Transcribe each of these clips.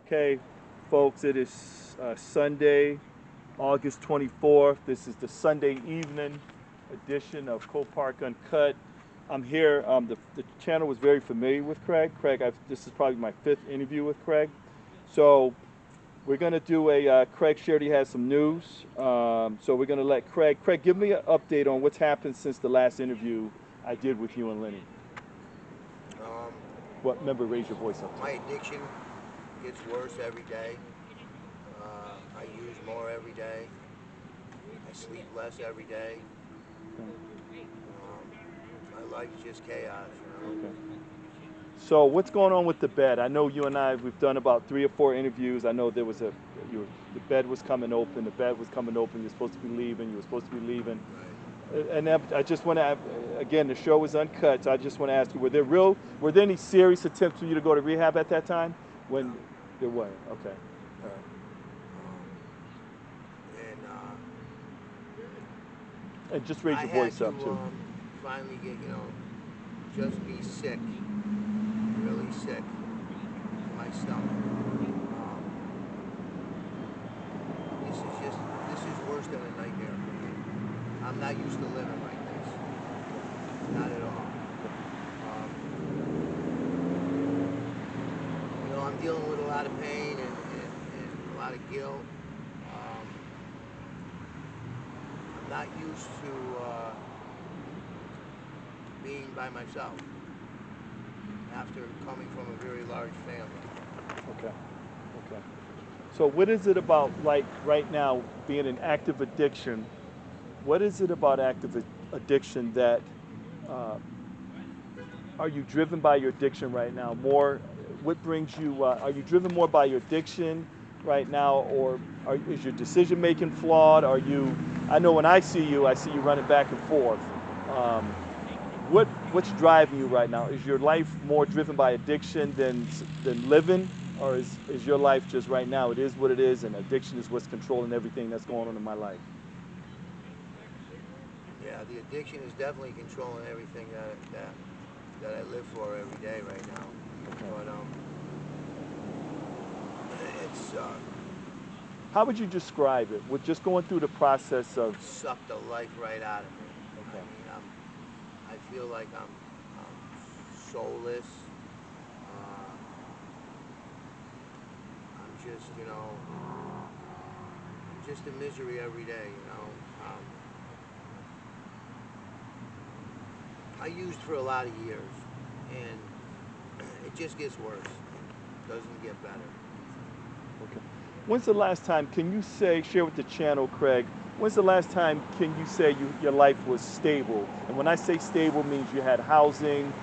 Okay, folks, it is Sunday, August 24th. This is the Sunday evening edition of Co Park Uncut. I'm here. The channel was very familiar with Craig. This is probably my fifth interview with Craig. So we're going to do Craig shared he has some news. So we're going to let Craig, give me an update on what's happened since the last interview I did with you and Lenny. Um, Remember, raise your voice up. my addiction gets worse every day. I use more every day. I sleep less every day. My life's just chaos, Okay. So what's going on with the bed? I know you and we've done about 3 or 4 interviews. I know there was the bed was coming open. The bed was coming open. You're supposed to be leaving. You were supposed to be leaving. Right. And I just want to, again, the show is uncut. So I just want to ask you, were there any serious attempts for you to go to rehab at that time? When No. there weren't. Okay. All right. And And just raise I your had voice to up too. finally get, just be sick, really sick in my stomach. This is worse than a nightmare for me. I'm not used to living like this. Not at all. I'm dealing with a lot of pain and a lot of guilt. I'm not used to being by myself after coming from a very large family. Okay. Okay. So what is it about, like, right now, being an active addiction? What is it about addiction that uh, are you driven by your addiction right now? More, what brings you? Are you driven more by your addiction right now, or is your decision making flawed? Are you? I know when I see you running back and forth. Um, what's driving you right now? Is your life more driven by addiction than living, or is your life just right now? It is what it is, and addiction is what's controlling everything that's going on in my life. Yeah, the addiction is definitely controlling everything that I live for every day right now. Okay. But it's How would you describe it? With just going through the process of. sucked the life right out of me. I Okay. mean, I feel like I'm soulless. I'm just, I'm just a misery every day. I used for a lot of years, and it just gets worse. It doesn't get better. Okay. When's the last time, can you share with the channel, Craig, when's the last time can you say your life was stable? And when I say stable, means you had housing,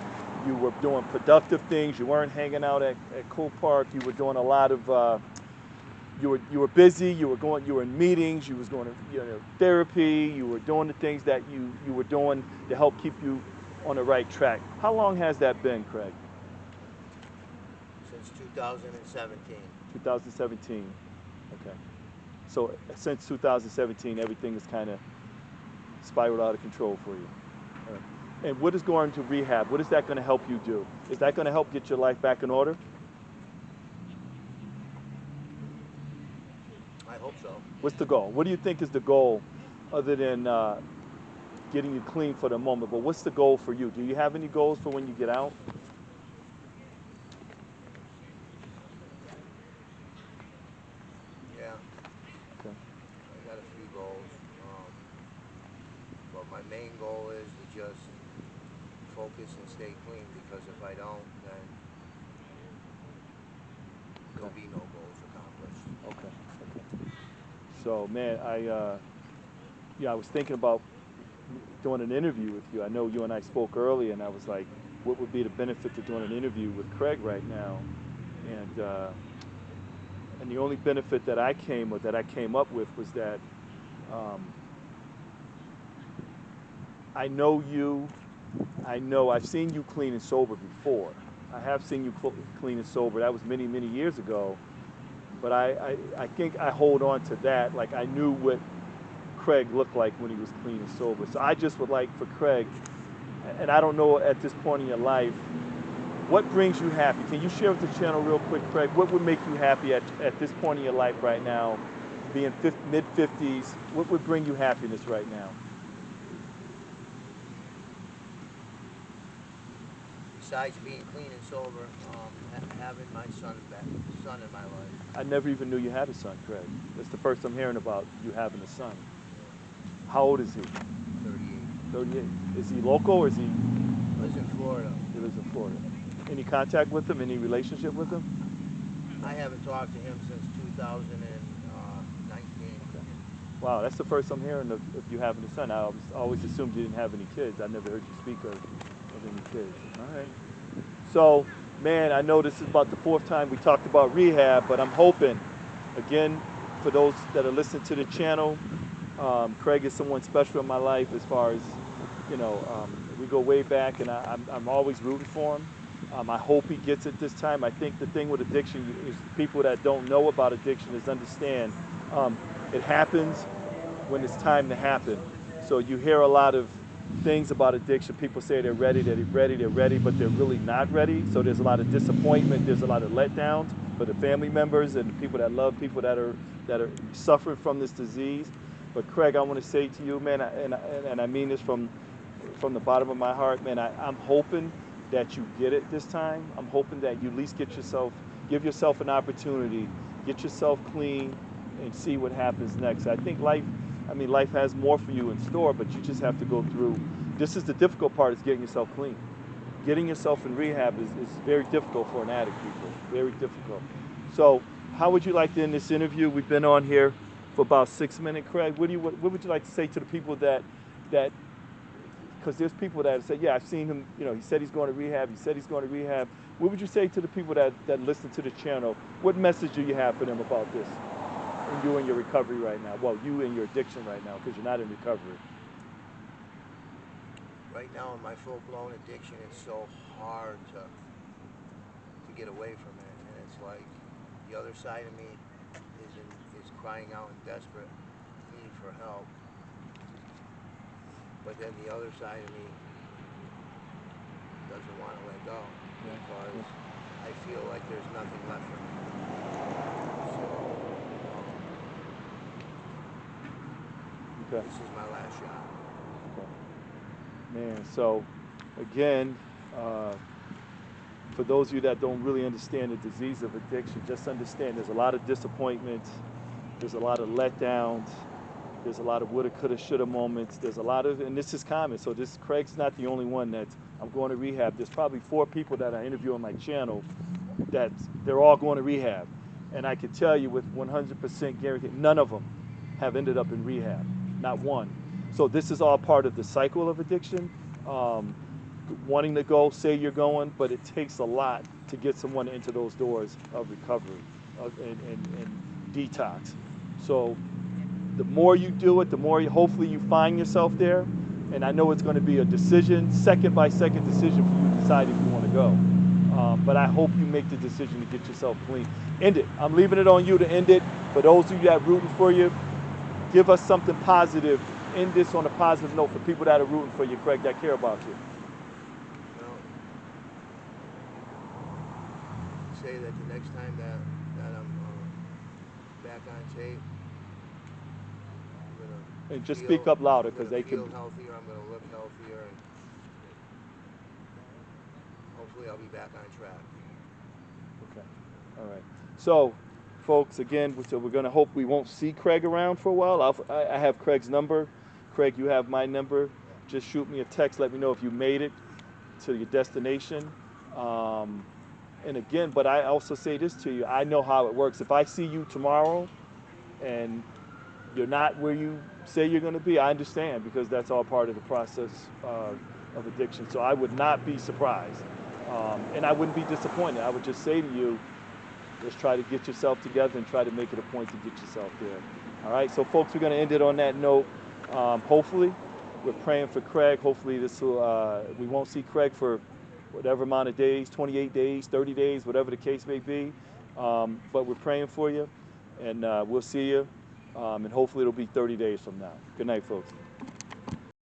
you were doing productive things, you weren't hanging out at Cool Park, you were doing a lot of, you were busy, you were in meetings, you was going to therapy, you were doing the things that you were doing to help keep you on the right track. How long has that been, Craig? Since 2017. 2017. Okay. So since 2017, everything is kind of spiraled out of control for you. All right. And what is going to rehab? What is that going to help you do? Is that going to help get your life back in order? I hope so. What's the goal? What do you think is the goal, other than getting you clean for the moment? But what's the goal for you? Do you have any goals for when you get out? Yeah, Okay. I got a few goals. But my main goal is to just focus and stay clean, because if I don't, then there'll Okay. be no goals accomplished. Okay. Okay. So, man, I was thinking about doing an interview with you. I know you and I spoke earlier, and I was like, what would be the benefit to doing an interview with Craig right now? And the only benefit that I came up with was that um, I know you. I know I've seen you clean and sober before. I have seen you clean and sober. That was many, many years ago. But I think I hold on to that. Like, I knew what Craig looked like when he was clean and sober. So I just would like for Craig, and I don't know at this point in your life, what brings you happy? Can you share with the channel real quick, Craig? What would make you happy at this point in your life right now, being mid 50s? What would bring you happiness right now? Besides being clean and sober, having my son in my life. I never even knew you had a son, Craig. That's the first I'm hearing about you having a son. Yeah, How old is he? 38. 38. Is he local or is he? Lives in Florida. He lives in Florida. Any contact with him? Any relationship with him? I haven't talked to him since 2019. Okay. Wow, that's the first I'm hearing of you having a son. Always assumed you didn't have any kids. I never heard you speak of any kids. All right. So, man, I know this is about the fourth time we talked about rehab, but I'm hoping, again, for those that are listening to the channel, Craig is someone special in my life as far as, we go way back, and I'm always rooting for him. I hope he gets it this time. I think the thing with addiction is people that don't know about addiction is understand um, it happens when it's time to happen. So you hear a lot of things about addiction. People say they're ready, but they're really not ready. So there's a lot of disappointment. There's a lot of letdowns for the family members and the people that love people that are suffering from this disease. But Craig, I want to say to you, man, and I mean this from the bottom of my heart, man. I'm hoping that you get it this time. I'm hoping that you at least give yourself an opportunity, get yourself clean, and see what happens next. Life has more for you in store, but you just have to go through. This is the difficult part: is getting yourself clean. Getting yourself in rehab is very difficult for an addict, people. Very difficult. So, how would you like to end this interview? We've been on here for about 6 minutes, Craig. What would you like to say to the people that because there's people that say, yeah, I've seen him, he said he's going to rehab, he said he's going to rehab. What would you say to the people that listen to the channel? What message do you have for them about this? And you in your recovery right now. Well, you in your addiction right now, because you're not in recovery. Right now, in my full-blown addiction, it's so hard to get away from it, and it's like the other side of me is crying out in desperate need for help, but then the other side of me doesn't want to let go because I feel like there's nothing left for me. So Okay. this is my last shot. Okay. Man, so again, for those of you that don't really understand the disease of addiction, just understand there's a lot of disappointment, there's a lot of letdowns, there's a lot of woulda, coulda, shoulda moments. There's a lot of, and this is common. So Craig's not the only one I'm going to rehab. There's probably 4 people that I interview on my channel that they're all going to rehab. And I can tell you with 100% guarantee, none of them have ended up in rehab, not one. So this is all part of the cycle of addiction. Wanting to go, say you're going, but it takes a lot to get someone into those doors of recovery and detox. So the more you do it, the more hopefully you find yourself there. And I know it's going to be a decision, second by second decision for you to decide if you want to go. But I hope you make the decision to get yourself clean. End it. I'm leaving it on you to end it. For those of you that are rooting for you, give us something positive. End this on a positive note for people that are rooting for you, Craig, that care about you. Well, say that the next time that I'm back on tape, I'm gonna And just feel speak up louder I'm because gonna they feel can. healthier. I'm gonna look healthier, and hopefully I'll be back on track. Okay. All right. So, folks, again, so we're going to hope we won't see Craig around for a while. I have Craig's number. Craig, you have my number. Just shoot me a text. Let me know if you made it to your destination. Um, and again, but I also say this to you. I know how it works. If I see you tomorrow and you're not where you say you're going to be, I understand because that's all part of the process of addiction. So I would not be surprised. And I wouldn't be disappointed. I would just say to you, let's try to get yourself together and try to make it a point to get yourself there. All right, so folks, we're going to end it on that note. Hopefully, we're praying for Craig. Hopefully, we won't see Craig for whatever amount of days, 28 days, 30 days, whatever the case may be. But we're praying for you, and we'll see you. And hopefully, it'll be 30 days from now. Good night, folks.